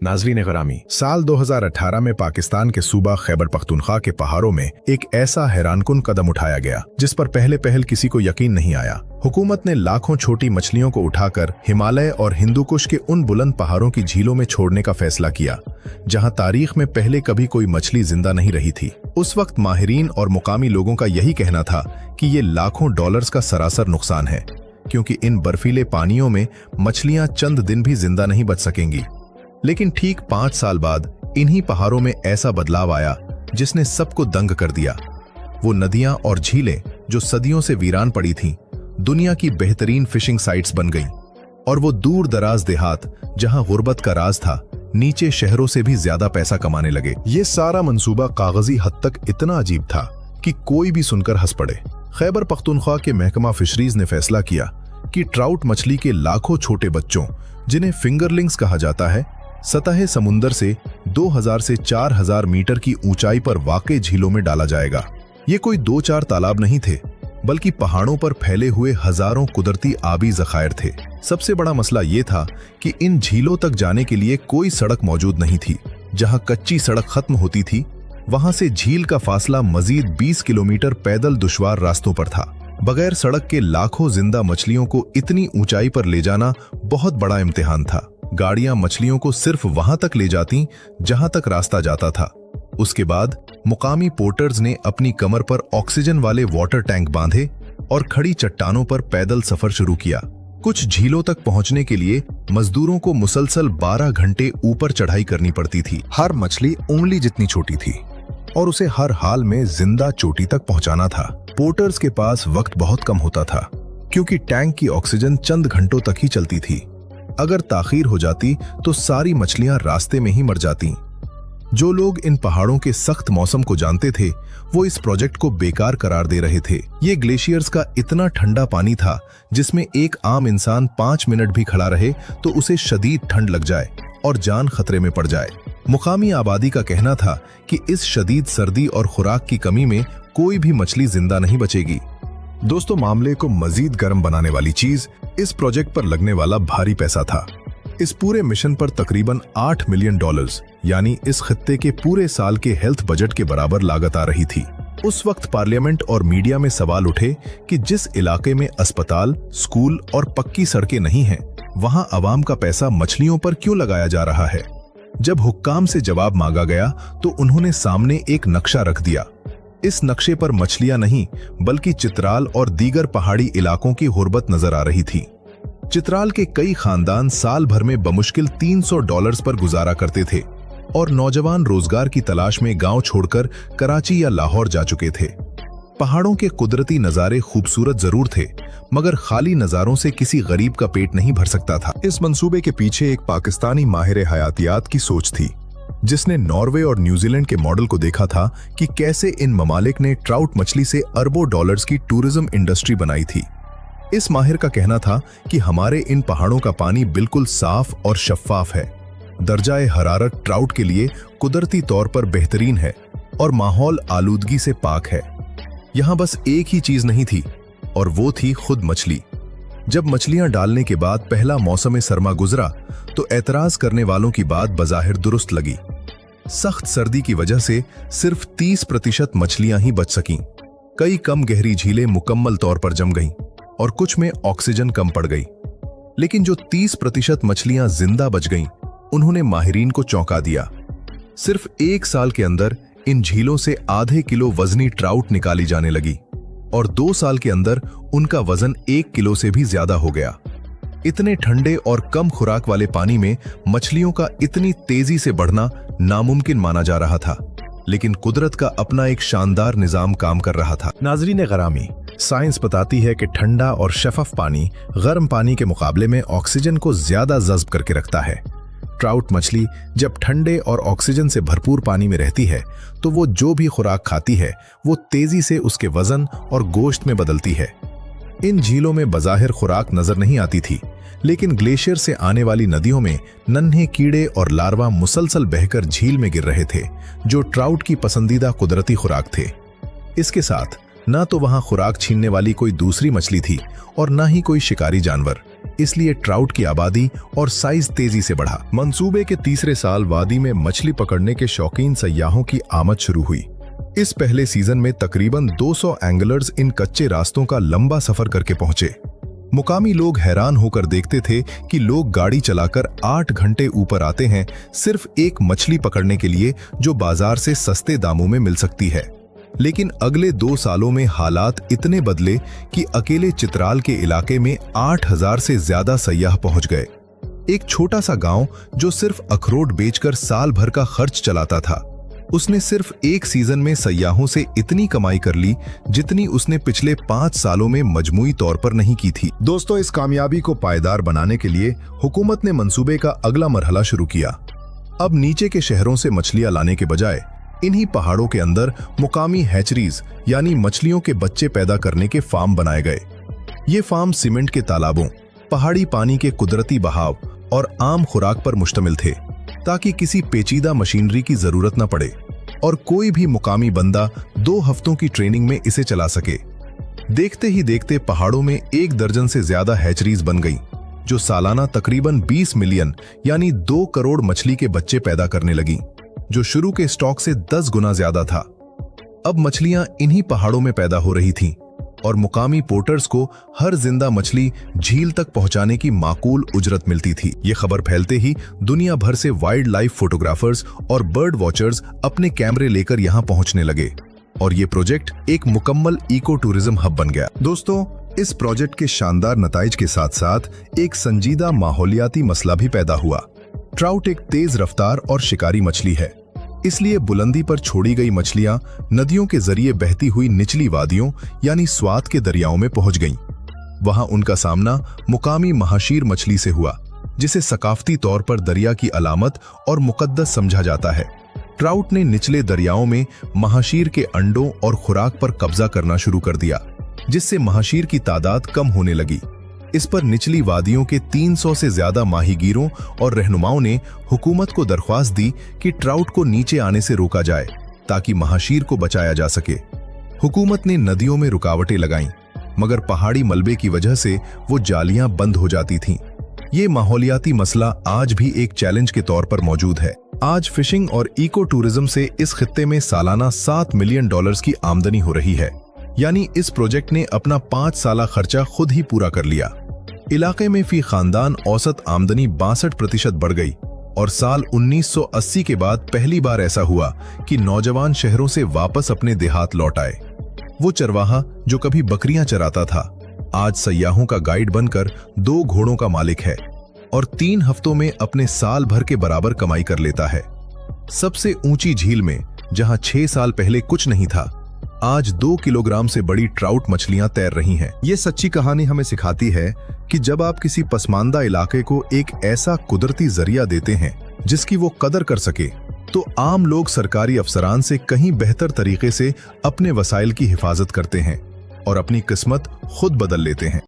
नाज़रीन ग़रामी, साल 2018 में पाकिस्तान के सूबा खैबर पख्तूनख्वा के पहाड़ों में एक ऐसा हैरानकुन कदम उठाया गया जिस पर पहले किसी को यकीन नहीं आया। हुकूमत ने लाखों छोटी मछलियों को उठाकर हिमालय और हिंदुकुश के उन बुलंद पहाड़ों की झीलों में छोड़ने का फैसला किया जहां तारीख में पहले कभी कोई मछली जिंदा नहीं रही थी। उस वक्त माहिरीन और मुकामी लोगों का यही कहना था कि ये लाखों डॉलर्स का सरासर नुकसान है, क्योंकि इन बर्फीले पानियों में मछलियां चंद दिन भी जिंदा नहीं बच सकेंगी। लेकिन ठीक 5 साल बाद इन्हीं पहाड़ों में ऐसा बदलाव आया जिसने सबको दंग कर दिया। वो नदियां और झीलें जो सदियों से वीरान पड़ी थीं, दुनिया की बेहतरीन फिशिंग साइट्स बन गईं। और वो दूर दराज देहात जहां गुर्बत का राज था, नीचे शहरों से भी ज्यादा पैसा कमाने लगे। ये सारा मंसूबा कागजी हद तक इतना अजीब था कि कोई भी सुनकर हंस पड़े। खैबर पख्तूनख्वा के महकमा फिशरीज ने फैसला किया कि ट्राउट मछली के लाखों छोटे बच्चों, जिन्हें फिंगरलिंग्स कहा जाता है, सतह समुंदर से 2000 से 4000 मीटर की ऊंचाई पर वाक़ई झीलों में डाला जाएगा। ये कोई 2-4 तालाब नहीं थे, बल्कि पहाड़ों पर फैले हुए हजारों कुदरती आबी ज़खायर थे। सबसे बड़ा मसला ये था कि इन झीलों तक जाने के लिए कोई सड़क मौजूद नहीं थी। जहां कच्ची सड़क खत्म होती थी, वहां से झील का फासला मजीद 20 किलोमीटर पैदल दुश्वार रास्तों पर था। बगैर सड़क के लाखों जिंदा मछलियों को इतनी ऊंचाई पर ले जाना बहुत बड़ा इम्तिहान था। गाड़ियां मछलियों को सिर्फ वहां तक ले जाती जहां तक रास्ता जाता था। उसके बाद मुकामी पोर्टर्स ने अपनी कमर पर ऑक्सीजन वाले वाटर टैंक बांधे और खड़ी चट्टानों पर पैदल सफर शुरू किया। कुछ झीलों तक पहुंचने के लिए मजदूरों को मुसलसल 12 घंटे ऊपर चढ़ाई करनी पड़ती थी। हर मछली उंगली जितनी छोटी थी और उसे हर हाल में जिंदा चोटी तक पहुंचाना था। पोर्टर्स के पास वक्त बहुत कम होता था, क्योंकि टैंक की ऑक्सीजन चंद घंटों तक ही चलती थी। अगर ताखीर हो जाती तो सारी मछलियां रास्ते में ही मर जाती। जो लोग इन पहाड़ों के सख्त मौसम को जानते थे, वो इस प्रोजेक्ट को बेकार करार दे रहे थे। ये ग्लेशियर्स का इतना ठंडा पानी था जिसमें एक आम इंसान 5 मिनट भी खड़ा रहे तो उसे शदीद ठंड लग जाए और जान खतरे में पड़ जाए। मुकामी आबादी का कहना था कि इस शदीद सर्दी और खुराक की कमी में कोई भी मछली जिंदा नहीं बचेगी। दोस्तों, मामले को मजीद गर्म बनाने वाली चीज इस प्रोजेक्ट पर लगने वाला भारी पैसा था। इस पूरे मिशन पर तकरीबन $8 मिलियन यानी इस खित्ते के पूरे साल के हेल्थ बजट के बराबर लागत आ रही थी। उस वक्त पार्लियामेंट और मीडिया में सवाल उठे कि जिस इलाके में अस्पताल, स्कूल और पक्की सड़कें नहीं हैं, वहां अवाम का पैसा मछलियों पर क्यों लगाया जा रहा है। जब हुक्काम से जवाब मांगा गया तो उन्होंने सामने एक नक्शा रख दिया। इस नक्शे पर मछलियां नहीं, बल्कि चित्राल और दीगर पहाड़ी इलाकों की गुर्बत नजर आ रही थी। चित्राल के कई खानदान साल भर में बमुश्किल $300 पर गुजारा करते थे और नौजवान रोजगार की तलाश में गांव छोड़कर कराची या लाहौर जा चुके थे। पहाड़ों के कुदरती नज़ारे खूबसूरत जरूर थे, मगर खाली नज़ारों से किसी गरीब का पेट नहीं भर सकता था। इस मंसूबे के पीछे एक पाकिस्तानी माहिर हयातियात की सोच थी, जिसने नॉर्वे और न्यूजीलैंड के मॉडल को देखा था कि कैसे इन ममालिक ने ट्राउट मछली से अरबों डॉलर्स की टूरिज्म इंडस्ट्री बनाई थी। इस माहिर का कहना था कि हमारे इन पहाड़ों का पानी बिल्कुल साफ और शफ्फाफ है, दर्जाए हरारत ट्राउट के लिए कुदरती तौर पर बेहतरीन है और माहौल आलूदगी से पाक है। यहाँ बस एक ही चीज नहीं थी, और वो थी खुद मछली। जब मछलियां डालने के बाद पहला मौसम सरमा गुजरा तो एतराज करने वालों की बात बज़ाहिर दुरुस्त लगी। सख्त सर्दी की वजह से सिर्फ 30% मछलियां ही बच सकीं। कई कम गहरी झीलें मुकम्मल तौर पर जम गईं और कुछ में ऑक्सीजन कम पड़ गई। लेकिन जो 30% मछलियां जिंदा बच गईं, उन्होंने माहिरीन को चौंका दिया। सिर्फ 1 साल के अंदर इन झीलों से आधे किलो वजनी ट्राउट निकाली जाने लगी और 2 साल के अंदर उनका वजन 1 किलो से भी ज्यादा हो गया। इतने ठंडे और कम खुराक वाले पानी में मछलियों का इतनी तेजी से बढ़ना नामुमकिन माना जा रहा था, लेकिन कुदरत का अपना एक शानदार निजाम काम कर रहा था। नाजरीन ग़रामी, साइंस बताती है कि ठंडा और शफाफ पानी गर्म पानी के मुकाबले में ऑक्सीजन को ज्यादा जज्ब करके रखता है। ट्राउट मछली जब ठंडे और ऑक्सीजन से भरपूर पानी में रहती है तो वो जो भी खुराक खाती है वो तेजी से उसके वजन और गोश्त में बदलती है। इन झीलों में बज़ाहिर खुराक नजर नहीं आती थी, लेकिन ग्लेशियर से आने वाली नदियों में नन्हे कीड़े और लार्वा मुसलसल बहकर झील में गिर रहे थे, जो ट्राउट की पसंदीदा कुदरती खुराक थे। इसके साथ ना तो वहां खुराक छीनने वाली कोई दूसरी मछली थी और ना ही कोई शिकारी जानवर। इसलिए ट्राउट की आबादी और साइज तेजी से बढ़ा। मंसूबे के तीसरे साल वादी में मछली पकड़ने के शौकीन सयाहों की आमद शुरू हुई। इस पहले सीजन में तकरीबन 200 एंगलर्स इन कच्चे रास्तों का लंबा सफर करके पहुंचे। मुकामी लोग हैरान होकर देखते थे कि लोग गाड़ी चलाकर 8 घंटे ऊपर आते हैं सिर्फ एक मछली पकड़ने के लिए जो बाजार से सस्ते दामों में मिल सकती है। लेकिन अगले 2 सालों में हालात इतने बदले कि अकेले चित्राल के इलाके में 8000 से ज्यादा सयाह पहुंच गए। एक छोटा सा गांव जो सिर्फ अखरोट बेचकर साल भर का खर्च चलाता था, उसने सिर्फ एक सीजन में सयाहों से इतनी कमाई कर ली जितनी उसने पिछले 5 सालों में मजमूई तौर पर नहीं की थी। दोस्तों, इस कामयाबी को पायदार बनाने के लिए हुकूमत ने मंसूबे का अगला मरहला शुरू किया। अब नीचे के शहरों से मछलियां लाने के बजाय इन्हीं पहाड़ों के अंदर मुकामी हैचरीज यानी मछलियों के बच्चे पैदा करने के फार्म बनाए गए। ये फार्म सीमेंट के तालाबों, पहाड़ी पानी के कुदरती बहाव और आम खुराक पर मुश्तमिल थे ताकि किसी पेचीदा मशीनरी की जरूरत न पड़े और कोई भी मुकामी बंदा 2 हफ्तों की ट्रेनिंग में इसे चला सके। देखते ही देखते पहाड़ों में 1 दर्जन से ज्यादा हैचरीज बन गई जो सालाना तकरीबन 20 मिलियन यानी 2 करोड़ मछली के बच्चे पैदा करने लगी, जो शुरू के स्टॉक से 10 गुना ज्यादा था। अब मछलियां इन्हीं पहाड़ों में पैदा हो रही थीं और मुकामी पोर्टर्स को हर जिंदा मछली झील तक पहुंचाने की माकूल उजरत मिलती थी। ये खबर फैलते ही दुनिया भर से वाइल्ड लाइफ फोटोग्राफर्स और बर्ड वॉचर्स अपने कैमरे लेकर यहां पहुंचने लगे और ये प्रोजेक्ट एक मुकम्मल इको टूरिज्म हब बन गया। दोस्तों, इस प्रोजेक्ट के शानदार नताइज के साथ साथ एक संजीदा माहौलियाती मसला भी पैदा हुआ। ट्राउट एक तेज रफ्तार और शिकारी मछली है, इसलिए बुलंदी पर छोड़ी गई मछलियां नदियों के जरिए बहती हुई निचली वादियों यानी स्वात के दरियाओं में पहुंच गईं। वहां उनका सामना मुकामी महाशीर मछली से हुआ, जिसे सकाफती तौर पर दरिया की अलामत और मुकद्दस समझा जाता है। ट्राउट ने निचले दरियाओं में महाशीर के अंडों और खुराक पर कब्जा करना शुरू कर दिया, जिससे महाशीर की तादाद कम होने लगी। इस पर निचली वादियों के 300 से ज्यादा माहीगीरों और रहनुमाओं ने हुकूमत को दरख्वास्त दी कि ट्राउट को नीचे आने से रोका जाए ताकि महाशीर को बचाया जा सके। हुकूमत ने नदियों में रुकावटें लगाईं, मगर पहाड़ी मलबे की वजह से वो जालियां बंद हो जाती थीं। ये माहौलियाती मसला आज भी एक चैलेंज के तौर पर मौजूद है। आज फिशिंग और इको टूरिज्म से इस खित्ते में सालाना $7 मिलियन की आमदनी हो रही है, यानी इस प्रोजेक्ट ने अपना 5 साला खर्चा खुद ही पूरा कर लिया। इलाके में फी खानदान औसत आमदनी 62% बढ़ गई और साल 1980 के बाद पहली बार ऐसा हुआ कि नौजवान शहरों से वापस अपने देहात लौट आए। वो चरवाहा जो कभी बकरियां चराता था, आज सयाहों का गाइड बनकर 2 घोड़ों का मालिक है और 3 हफ्तों में अपने साल भर के बराबर कमाई कर लेता है। सबसे ऊंची झील में, जहां 6 साल पहले कुछ नहीं था, आज 2 किलोग्राम से बड़ी ट्राउट मछलियां तैर रही हैं। ये सच्ची कहानी हमें सिखाती है कि जब आप किसी पसमानदा इलाके को एक ऐसा कुदरती जरिया देते हैं जिसकी वो कदर कर सके, तो आम लोग सरकारी अफसरान से कहीं बेहतर तरीके से अपने वसाइल की हिफाजत करते हैं और अपनी किस्मत खुद बदल लेते हैं।